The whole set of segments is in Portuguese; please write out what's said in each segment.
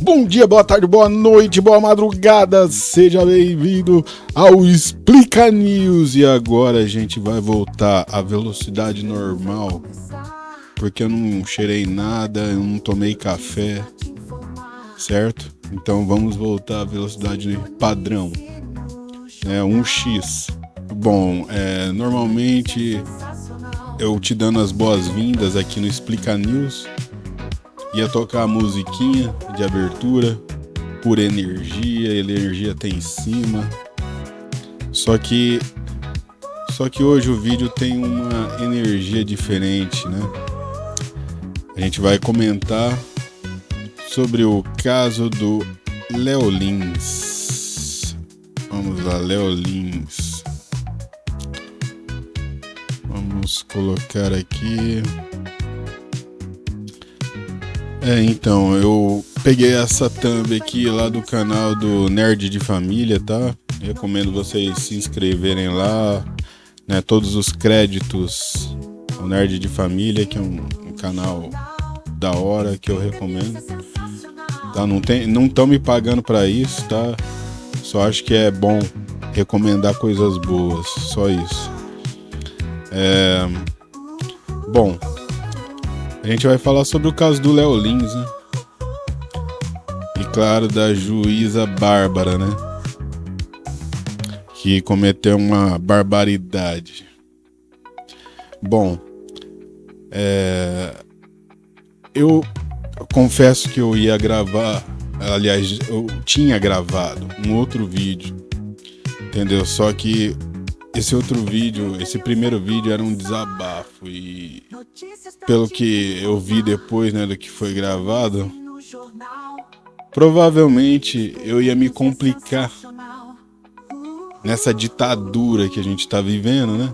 Bom dia, boa tarde, boa noite, boa madrugada, seja bem-vindo ao Explica News. E agora a gente vai voltar à velocidade normal, porque eu não cheirei nada, eu não tomei café, certo? Então vamos voltar à velocidade padrão, 1x. Bom, normalmente eu te dando as boas-vindas aqui no Explica News, ia tocar a musiquinha de abertura, Pura energia tem em cima. Só que hoje o vídeo tem uma energia diferente, né? A gente vai comentar sobre o caso do Léo Lins. Vamos lá, Léo Lins. Vamos colocar aqui. Então, eu peguei essa thumb aqui lá do canal do Nerd de Família, tá? Recomendo vocês se inscreverem lá, né? Todos os créditos ao Nerd de Família, que é um canal da hora que eu recomendo. Tá? Não estão me pagando pra isso, tá? Só acho que é bom recomendar coisas boas, só isso. Bom, a gente vai falar sobre o caso do Léo Lins, né? E claro, da juíza Bárbara, né? Que cometeu uma barbaridade. Bom, eu confesso que eu ia gravar, aliás, eu tinha gravado um outro vídeo, entendeu? Só que esse primeiro vídeo era um desabafo e pelo que eu vi depois, né, do que foi gravado, provavelmente eu ia me complicar nessa ditadura que a gente tá vivendo, né?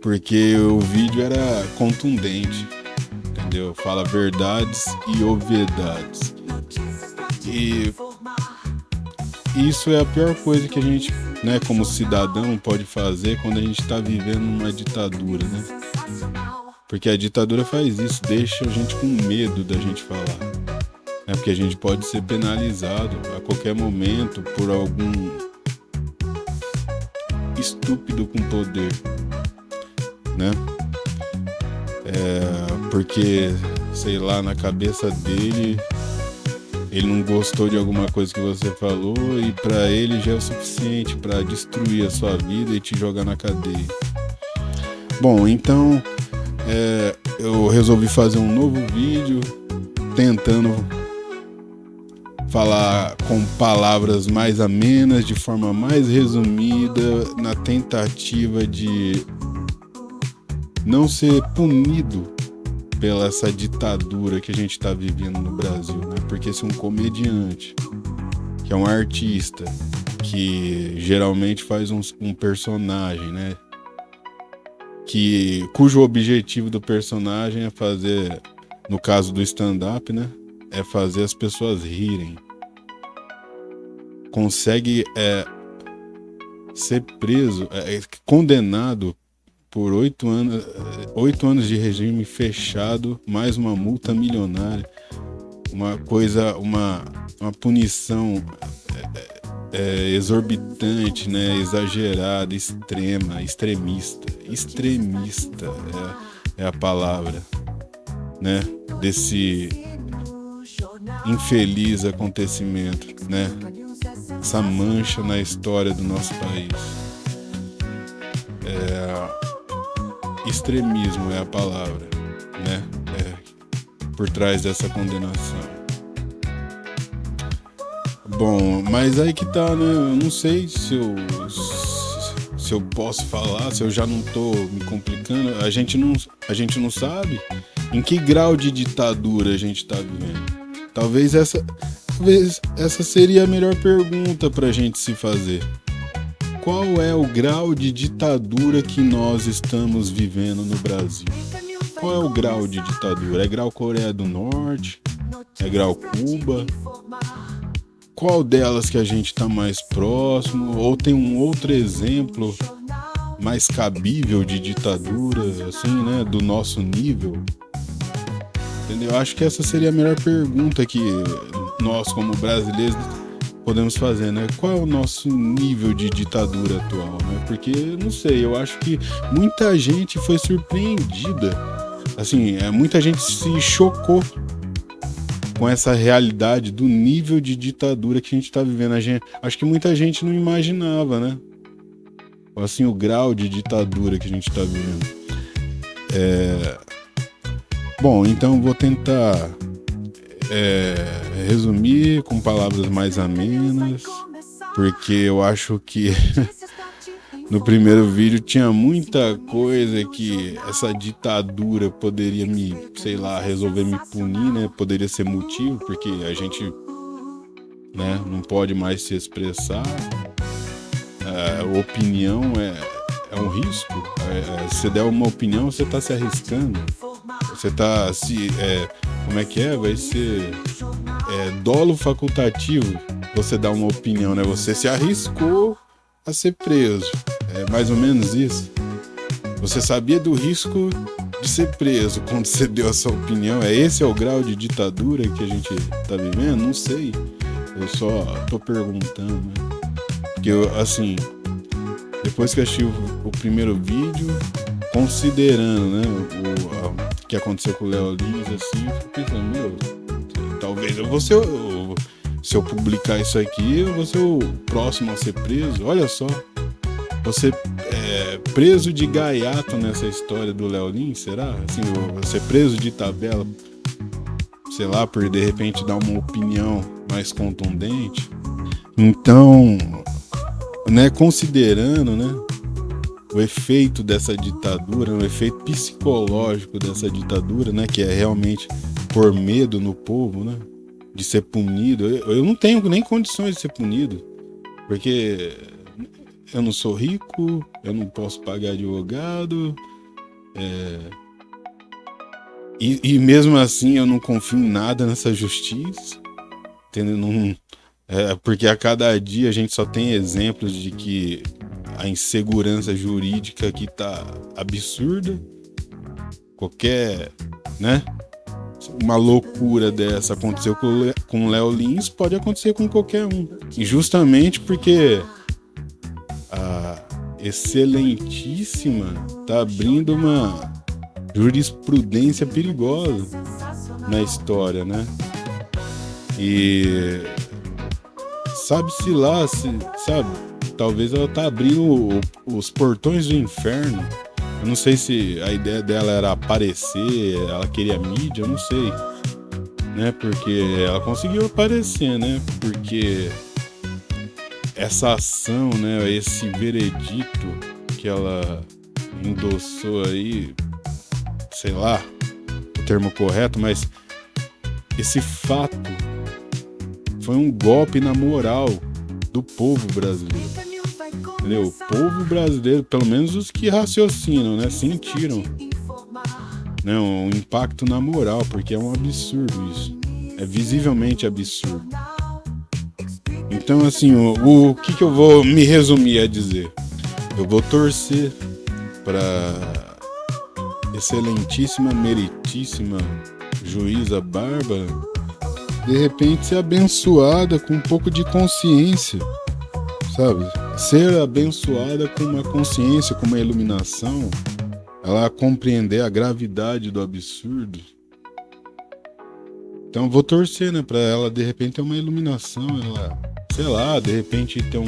Porque o vídeo era contundente, entendeu? Fala verdades e obviedades. E isso é a pior coisa que a gente, né, como cidadão, pode fazer quando a gente tá vivendo uma ditadura, né? Porque a ditadura faz isso, deixa a gente com medo da gente falar, né? Porque a gente pode ser penalizado a qualquer momento por algum estúpido com poder, né? Porque, sei lá, na cabeça dele, ele não gostou de alguma coisa que você falou e pra ele já é o suficiente pra destruir a sua vida e te jogar na cadeia. Bom, então eu resolvi fazer um novo vídeo tentando falar com palavras mais amenas, de forma mais resumida, na tentativa de não ser punido pela essa ditadura que a gente está vivendo no Brasil, né? Porque se um comediante, que é um artista, que geralmente faz um personagem, né? Cujo objetivo do personagem é fazer, no caso do stand-up, né? É fazer as pessoas rirem. Consegue ser preso, condenado por 8 anos de regime fechado, mais uma multa milionária, uma punição exorbitante, né? Exagerada, extremista é a palavra, né? Desse infeliz acontecimento, né? Essa mancha na história do nosso país. Extremismo é a palavra, né? Por trás dessa condenação. Bom, mas aí que tá, né? Eu não sei se eu posso falar, se eu já não tô me complicando. A gente não sabe em que grau de ditadura a gente tá vivendo. Talvez essa seria a melhor pergunta pra gente se fazer. Qual é o grau de ditadura que nós estamos vivendo no Brasil? Qual é o grau de ditadura? É grau Coreia do Norte? É grau Cuba? Qual delas que a gente está mais próximo? Ou tem um outro exemplo mais cabível de ditadura, assim, né? Do nosso nível? Entendeu? Acho que essa seria a melhor pergunta que nós como brasileiros podemos fazer, né? Qual é o nosso nível de ditadura atual, né? Porque, não sei, eu acho que muita gente foi surpreendida. Assim, muita gente se chocou com essa realidade do nível de ditadura que a gente tá vivendo. Acho que muita gente não imaginava, né? Assim, o grau de ditadura que a gente tá vivendo. Bom, então vou tentar resumir com palavras mais amenas, porque eu acho que no primeiro vídeo tinha muita coisa que essa ditadura poderia resolver me punir, né? Poderia ser motivo, porque a gente, né, não pode mais se expressar. A opinião é um risco. Se você der uma opinião, você está se arriscando. Você está como é que é? Vai ser dolo facultativo. Você dá uma opinião, né? Você se arriscou a ser preso. É mais ou menos isso. Você sabia do risco de ser preso quando você deu a sua opinião. Esse é o grau de ditadura que a gente está vivendo? Não sei. Eu só tô perguntando, né? Porque assim, depois que eu assisti o primeiro vídeo, considerando, né, o que aconteceu com o Léo Lins, assim, eu fiquei pensando, talvez eu vou ser se eu publicar isso aqui, eu vou ser o próximo a ser preso. Olha só, você preso de gaiato nessa história do Léo Lins, será? Assim, eu vou ser preso de tabela, sei lá, por de repente dar uma opinião mais contundente. Então, né, considerando, né, o efeito dessa ditadura, o efeito psicológico dessa ditadura, né, que é realmente por medo no povo, né, de ser punido. Eu não tenho nem condições de ser punido, porque eu não sou rico, eu não posso pagar advogado, e mesmo assim eu não confio em nada nessa justiça, entendeu? Porque a cada dia a gente só tem exemplos de que a insegurança jurídica aqui tá absurda. Qualquer, né? Uma loucura dessa aconteceu com o Léo Lins, pode acontecer com qualquer um. E justamente porque a Excelentíssima tá abrindo uma jurisprudência perigosa na história, né? E sabe-se lá, sabe? Talvez ela tá abrindo os portões do inferno. Eu não sei se a ideia dela era aparecer, ela queria mídia, eu não sei, né? Porque ela conseguiu aparecer, né? Porque essa ação, né? Esse veredito que ela endossou aí, sei lá o termo correto, mas esse fato foi um golpe na moral do povo brasileiro, entendeu? O povo brasileiro, pelo menos os que raciocinam, né, sentiram, né, um impacto na moral, porque é um absurdo isso, é visivelmente absurdo. Então, assim, o que eu vou me resumir a dizer? Eu vou torcer para excelentíssima, meritíssima juíza Bárbara de repente ser abençoada com um pouco de consciência, sabe? Ser abençoada com uma consciência, com uma iluminação, ela compreender a gravidade do absurdo. Então vou torcer, né, pra ela de repente ter uma iluminação, ela, sei lá, de repente ter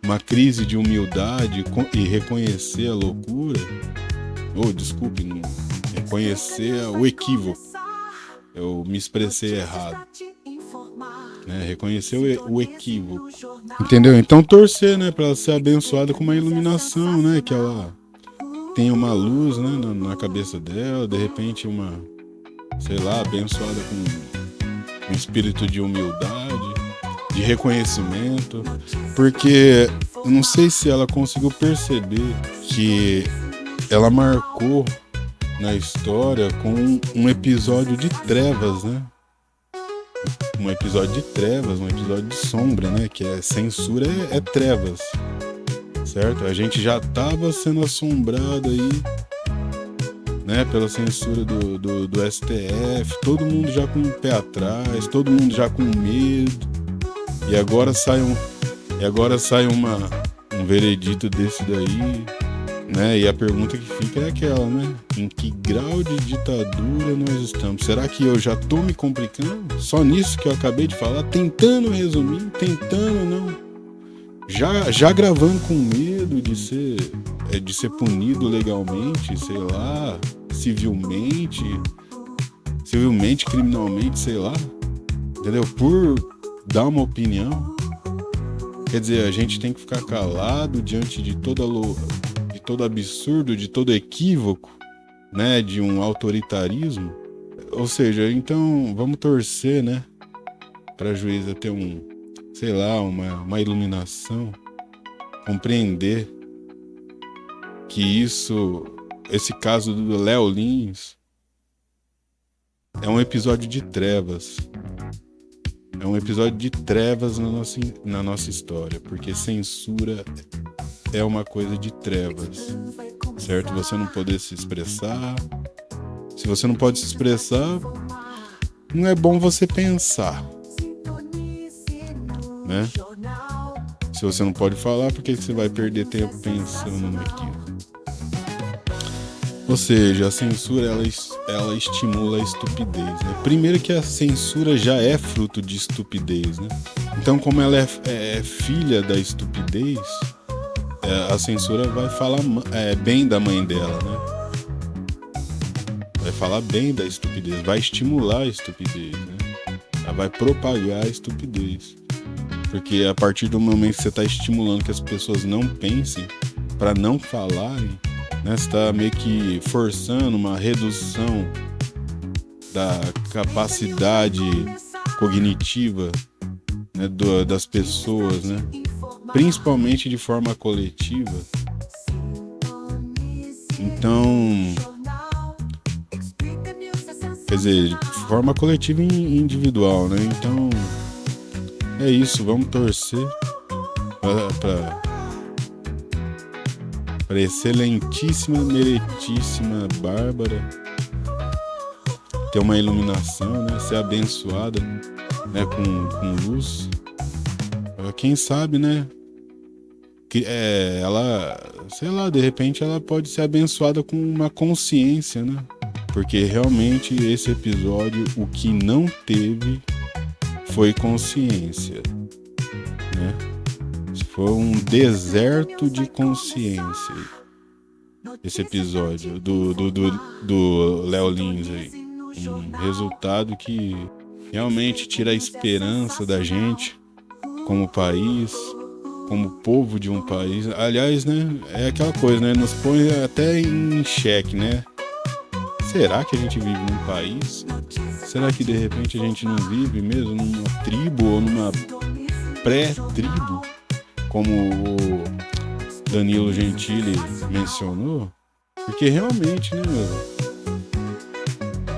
uma crise de humildade e reconhecer a loucura, desculpe, não, reconhecer o equívoco. Eu me expressei errado, né? Reconhecer o equívoco, entendeu? Então torcer, né, para ela ser abençoada com uma iluminação, né, que ela tenha uma luz, né, na cabeça dela, de repente sei lá, abençoada com um espírito de humildade, de reconhecimento, porque eu não sei se ela conseguiu perceber que ela marcou na história com um episódio de trevas, né? Um episódio de trevas, um episódio de sombra, né? Que é censura, é trevas, certo? A gente já estava sendo assombrado aí, né? né, pela censura do STF, todo mundo já com o pé atrás, todo mundo já com medo, e agora sai um veredito desse daí, né, e a pergunta que fica é aquela, né, em que grau de ditadura nós estamos? Será que eu já tô me complicando? Só nisso que eu acabei de falar, tentando resumir, tentando não... Já gravando com medo de ser punido legalmente, sei lá, civilmente, criminalmente, sei lá, entendeu? Por dar uma opinião. Quer dizer, a gente tem que ficar calado diante de todo absurdo, de todo equívoco, né, de um autoritarismo. Ou seja, então vamos torcer, né, para a juíza ter sei lá, uma iluminação, compreender que esse caso do Léo Lins é um episódio de trevas. É um episódio de trevas na nossa história, porque censura é uma coisa de trevas, certo? Você não poder se expressar. Se você não pode se expressar, não é bom você pensar, né? Se você não pode falar, por que você vai perder tempo pensando naquilo? Ou seja, a censura ela estimula a estupidez, né? Primeiro que a censura já é fruto de estupidez, né? Então, como ela é filha da estupidez, a censura vai falar bem da mãe dela, né? Vai falar bem da estupidez, vai estimular a estupidez, né? Ela vai propagar a estupidez. Porque a partir do momento que você está estimulando que as pessoas não pensem para não falarem, né, você está meio que forçando uma redução da capacidade cognitiva, né, das pessoas, né, principalmente de forma coletiva. Então, quer dizer, de forma coletiva e individual, né? Então, é isso, vamos torcer para excelentíssima, meritíssima Bárbara ter uma iluminação, né? Ser abençoada, né? Com luz. Quem sabe, né? Que ela, sei lá, de repente ela pode ser abençoada com uma consciência, né? Porque realmente esse episódio, o que não teve foi consciência, né? Foi um deserto de consciência esse episódio do Léo Lins aí. Um resultado que realmente tira a esperança da gente como país, como povo de um país. Aliás, né, é aquela coisa, né, nos põe até em xeque, né? Será que a gente vive num país? Será que de repente a gente não vive mesmo numa tribo ou numa pré-tribo, como o Danilo Gentili mencionou? Porque realmente, né,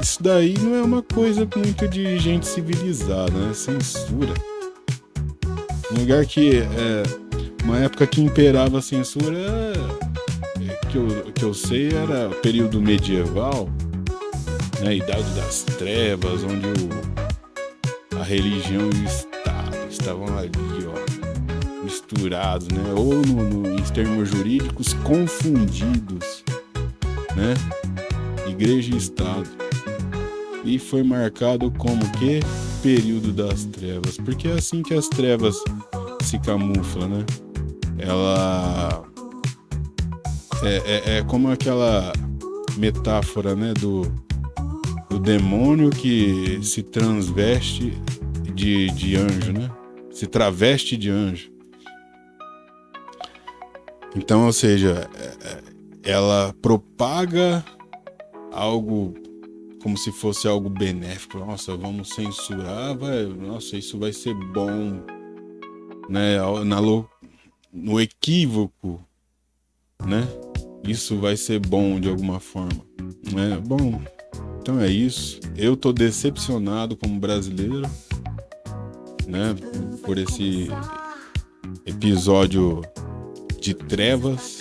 isso daí não é uma coisa muito de gente civilizada, né? Censura. Um lugar que uma época que imperava a censura, que eu sei, era o período medieval, né, Idade das Trevas, onde a religião e o Estado estavam ali, ó, misturados, né, ou em termos jurídicos, confundidos, né, Igreja e Estado. E foi marcado como que? Período das trevas, porque é assim que as trevas se camuflam, né? Ela é como aquela metáfora, né, do demônio que se transveste de anjo, né? Se traveste de anjo. Então, ou seja, ela propaga algo como se fosse algo benéfico. Nossa, vamos censurar, nossa, isso vai ser bom, né? No equívoco, né? Isso vai ser bom de alguma forma, né? Bom, então é isso. Eu tô decepcionado como brasileiro, né? Por esse episódio de trevas,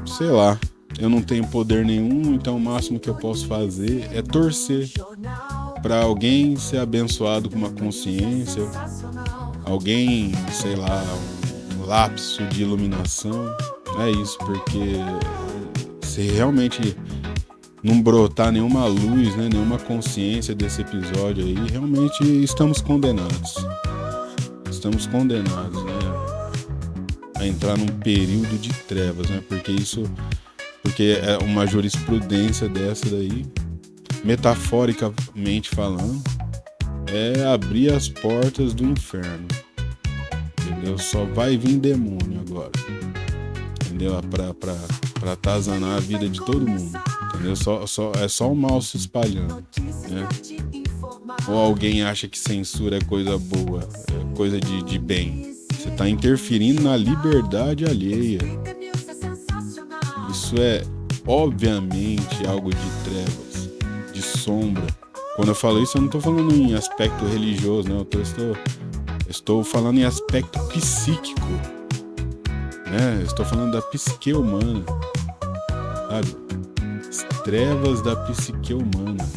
sei lá. eu não tenho poder nenhum, então o máximo que eu posso fazer é torcer para alguém ser abençoado com uma consciência, alguém, sei lá, um lapso de iluminação. É isso, porque se realmente não brotar nenhuma luz, né, nenhuma consciência desse episódio aí, realmente estamos condenados. Estamos condenados, né, a entrar num período de trevas, né, porque é uma jurisprudência dessa daí, metaforicamente falando, é abrir as portas do inferno, entendeu? Só vai vir demônio agora, entendeu? Pra atazanar a vida de todo mundo, entendeu? É só o mal se espalhando, né? Ou alguém acha que censura é coisa boa, é coisa de bem. Você tá interferindo na liberdade alheia. Isso é, obviamente, algo de trevas, de sombra. Quando eu falo isso, eu não tô falando em aspecto religioso, né? Estou falando em aspecto psíquico, né? Estou falando da psique humana, sabe? As trevas da psique humana.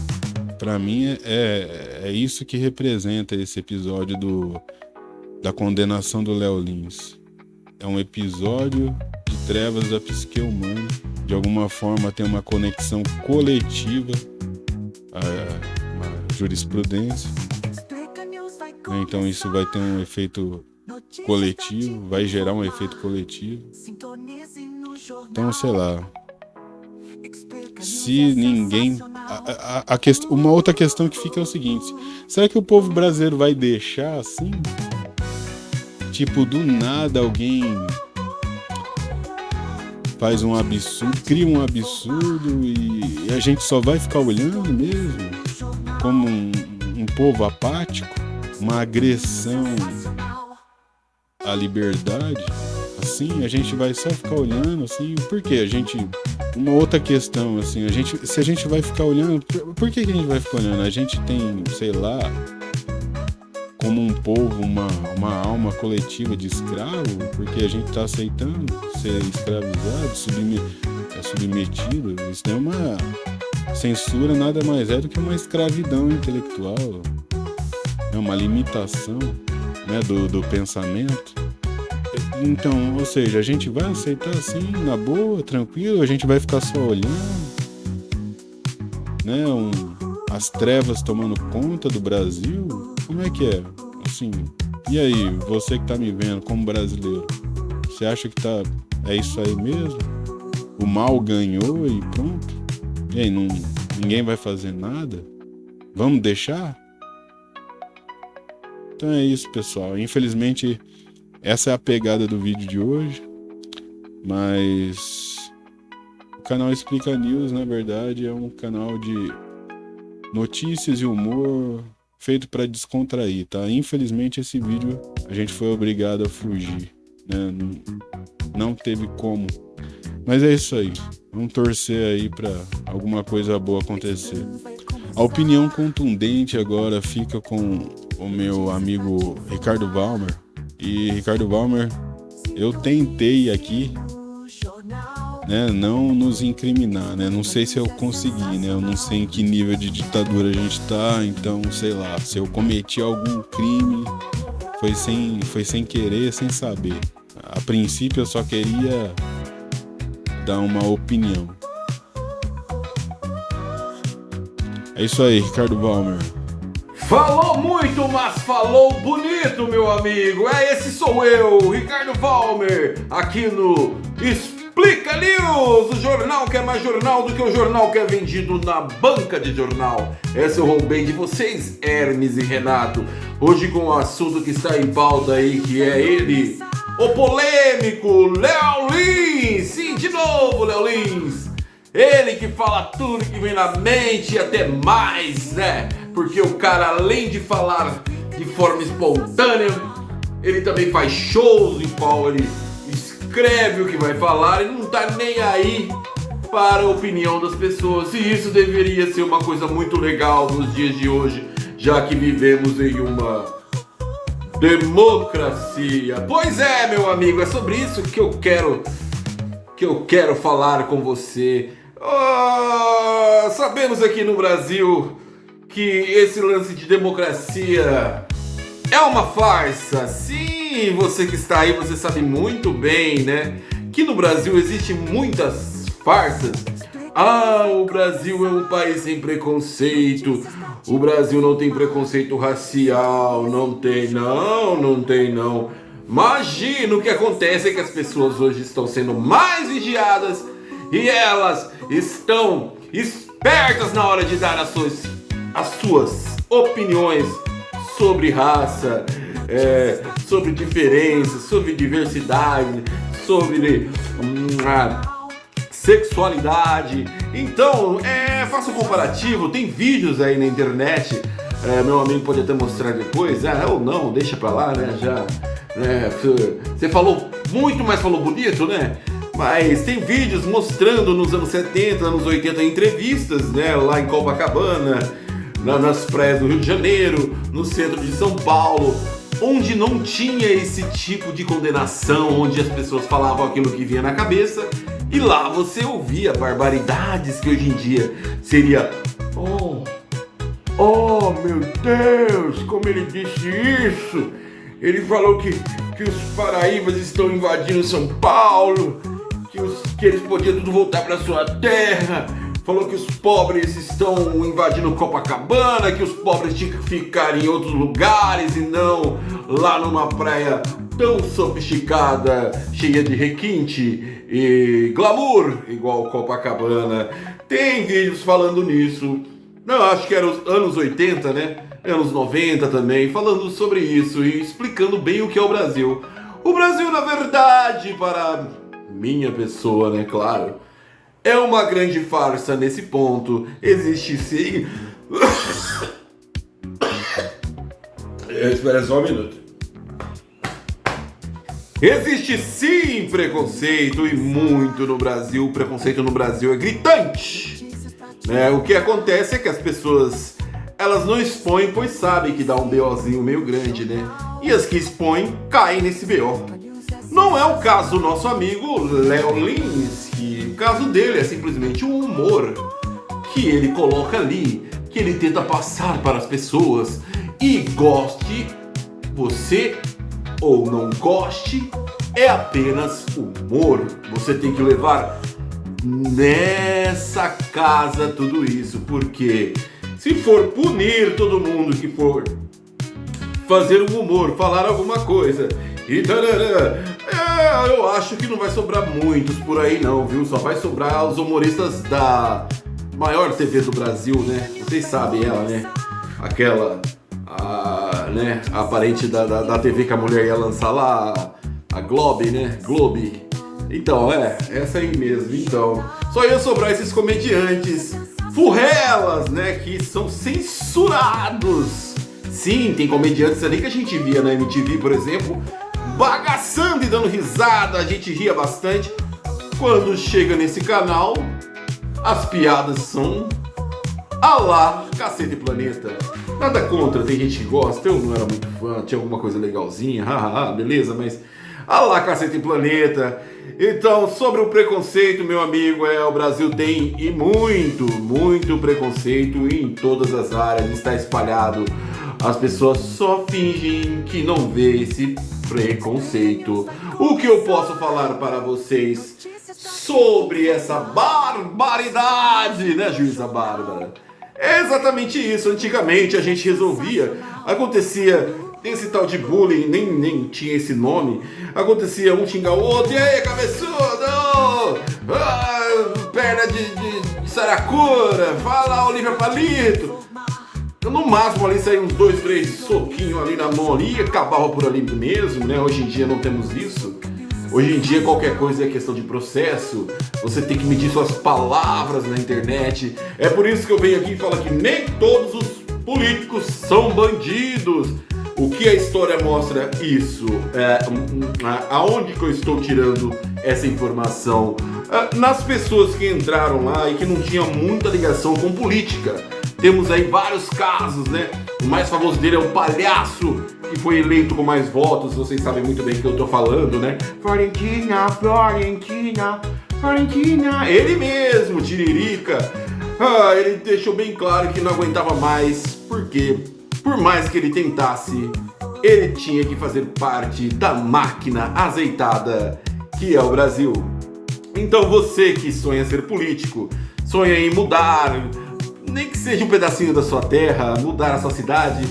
Pra mim é isso que representa esse episódio da condenação do Léo Lins. É um episódio de trevas da psique humana. De alguma forma tem uma conexão coletiva a jurisprudência. Então isso vai ter um efeito coletivo, vai gerar um efeito coletivo. Então, sei lá. Se ninguém... uma outra questão que fica é o seguinte: será que o povo brasileiro vai deixar assim? Tipo, do nada alguém faz um absurdo, cria um absurdo e a gente só vai ficar olhando mesmo? Como um povo apático? Uma agressão à liberdade? Assim, a gente vai só ficar olhando, assim, por quê? Uma outra questão, assim, se a gente vai ficar olhando, por que a gente vai ficar olhando? A gente tem, sei lá, como um povo, uma alma coletiva de escravo, porque a gente tá aceitando ser escravizado, submetido. Isso é uma censura, nada mais é do que uma escravidão intelectual, é uma limitação, né, do pensamento. Então, ou seja, a gente vai aceitar assim, na boa, tranquilo, a gente vai ficar só olhando, né, as trevas tomando conta do Brasil? Como é que é? Assim, e aí, você que tá me vendo como brasileiro, você acha que é isso aí mesmo? O mal ganhou e pronto? E aí, ninguém vai fazer nada? Vamos deixar? Então é isso, pessoal. Infelizmente, essa é a pegada do vídeo de hoje, mas o canal Explica News, na verdade, é um canal de notícias e humor feito para descontrair, tá? Infelizmente, esse vídeo a gente foi obrigado a fugir, né? Não teve como. Mas é isso aí. Vamos torcer aí para alguma coisa boa acontecer. A opinião contundente agora fica com o meu amigo Ricardo Valmer. E Ricardo Valmer, eu tentei aqui, né, não nos incriminar, né? Não sei se eu consegui, né? Eu não sei em que nível de ditadura a gente tá, então, sei lá, se eu cometi algum crime, foi sem querer, sem saber. A princípio eu só queria dar uma opinião. É isso aí, Ricardo Valmer. Falou muito, mas falou bonito, meu amigo. Esse sou eu, Ricardo Valmer, aqui no Explica News, o jornal que é mais jornal do que o jornal que é vendido na banca de jornal. Essa eu roubei de vocês, Hermes e Renato. Hoje com o assunto que está em pauta aí, que é ele, o polêmico Léo Lins. Sim, de novo, Léo Lins. Ele que fala tudo que vem na mente e até mais, né? Porque o cara, além de falar de forma espontânea, ele também faz shows em qual ele escreve o que vai falar e não tá nem aí para a opinião das pessoas. E isso deveria ser uma coisa muito legal nos dias de hoje, já que vivemos em uma democracia. Pois é, meu amigo, é sobre isso que eu quero que eu quero falar com você. Sabemos aqui no Brasil que esse lance de democracia é uma farsa. Sim, você que está aí, você sabe muito bem, né? Que no Brasil existem muitas farsas. O Brasil é um país sem preconceito. O Brasil não tem preconceito racial. Não tem não. Imagina, o que acontece é que as pessoas hoje estão sendo mais vigiadas e elas estão espertas na hora de dar as suas opiniões sobre raça, sobre diferença, sobre diversidade, sobre sexualidade. Então, faça um comparativo, tem vídeos aí na internet, meu amigo pode até mostrar depois, ou não, deixa pra lá, né, você falou muito, mas falou bonito, né? Mas tem vídeos mostrando nos anos 70, anos 80, entrevistas, né, lá em Copacabana, nas praias do Rio de Janeiro, no centro de São Paulo, onde não tinha esse tipo de condenação, onde as pessoas falavam aquilo que vinha na cabeça, e lá você ouvia barbaridades que hoje em dia seria oh meu Deus, como ele disse isso? Ele falou que os paraíbas estão invadindo São Paulo, que eles podiam tudo voltar para sua terra. Falou que os pobres estão invadindo Copacabana, que os pobres tinham que ficar em outros lugares e não lá numa praia tão sofisticada, cheia de requinte e glamour, igual Copacabana. Tem vídeos falando nisso. Não, acho que era os anos 80, né? Anos 90 também, falando sobre isso e explicando bem o que é o Brasil. O Brasil, na verdade, para minha pessoa, né, claro, é uma grande farsa nesse ponto. Existe sim... Espera só um minuto. Existe sim preconceito e muito no Brasil. O preconceito no Brasil é gritante. O que acontece é que as pessoas... elas não expõem, pois sabem que dá um BOzinho meio grande, né? E as que expõem, caem nesse BO. Não é o caso do nosso amigo Léo Lins, que o caso dele é simplesmente um humor que ele coloca ali, que ele tenta passar para as pessoas. E goste você ou não goste, é apenas humor. Você tem que levar nessa casa tudo isso, porque... se for punir todo mundo que for fazer um humor, falar alguma coisa e tarará, eu acho que não vai sobrar muitos por aí não, viu? Só vai sobrar os humoristas da maior TV do Brasil, né? Vocês sabem ela, né? Aquela, né? A parente da TV que a mulher ia lançar lá, a Globe, né? Globe. Então, essa aí mesmo. Então, só ia sobrar esses comediantes furrelas, né, que são censurados. Sim, tem comediantes ali que a gente via na MTV, por exemplo, bagaçando e dando risada, a gente ria bastante. Quando chega nesse canal, as piadas são a lá Cacete e Planeta. Nada contra, tem gente que gosta, eu não era muito fã, tinha alguma coisa legalzinha, beleza, mas a lá Cacete e Planeta. Então, sobre o preconceito, meu amigo, o Brasil tem e muito preconceito em todas as áreas, está espalhado. As pessoas só fingem que não vê esse preconceito. O que eu posso falar para vocês sobre essa barbaridade, né, juíza Bárbara? É exatamente isso. Antigamente a gente resolvia, acontecia esse tal de bullying, nem tinha esse nome. Acontecia um xingar o outro, e aí, cabeçudo, perna de saracura, fala Olivia Palito. No máximo ali saía uns 2, 3 soquinhos ali na mão ali e acabava por ali mesmo, né? Hoje em dia não temos isso. Hoje em dia qualquer coisa é questão de processo, você tem que medir suas palavras na internet. É por isso que eu venho aqui e falo que nem todos os políticos são bandidos. O que a história mostra isso? Aonde que eu estou tirando essa informação? Nas pessoas que entraram lá e que não tinham muita ligação com política. Temos aí vários casos, né? O mais famoso dele é o palhaço que foi eleito com mais votos. Vocês sabem muito bem o que eu tô falando, né? Florentina, Valentina, ele mesmo, Tiririca. Ele deixou bem claro que não aguentava mais, porque por mais que ele tentasse, ele tinha que fazer parte da máquina azeitada que é o Brasil. Então você que sonha ser político, sonha em mudar, nem que seja um pedacinho da sua terra, mudar a sua cidade,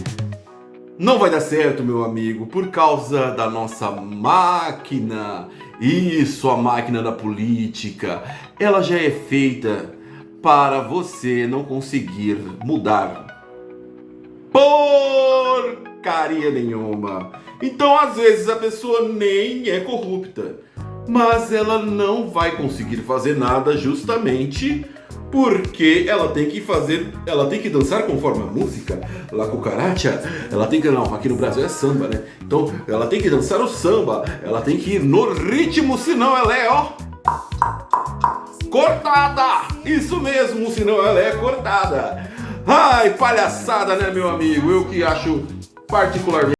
não vai dar certo, meu amigo, por causa da nossa máquina. Isso, a máquina da política. Ela já é feita para você não conseguir mudar porcaria nenhuma. Então, às vezes, a pessoa nem é corrupta, mas ela não vai conseguir fazer nada justamente porque ela tem que dançar conforme a música. La cucaracha, ela tem que, não, aqui no Brasil é samba, né? Então, ela tem que dançar o samba, ela tem que ir no ritmo, senão ela é, ó, cortada! Isso mesmo, senão ela é cortada. Ai, palhaçada, né, meu amigo? Eu que acho particularmente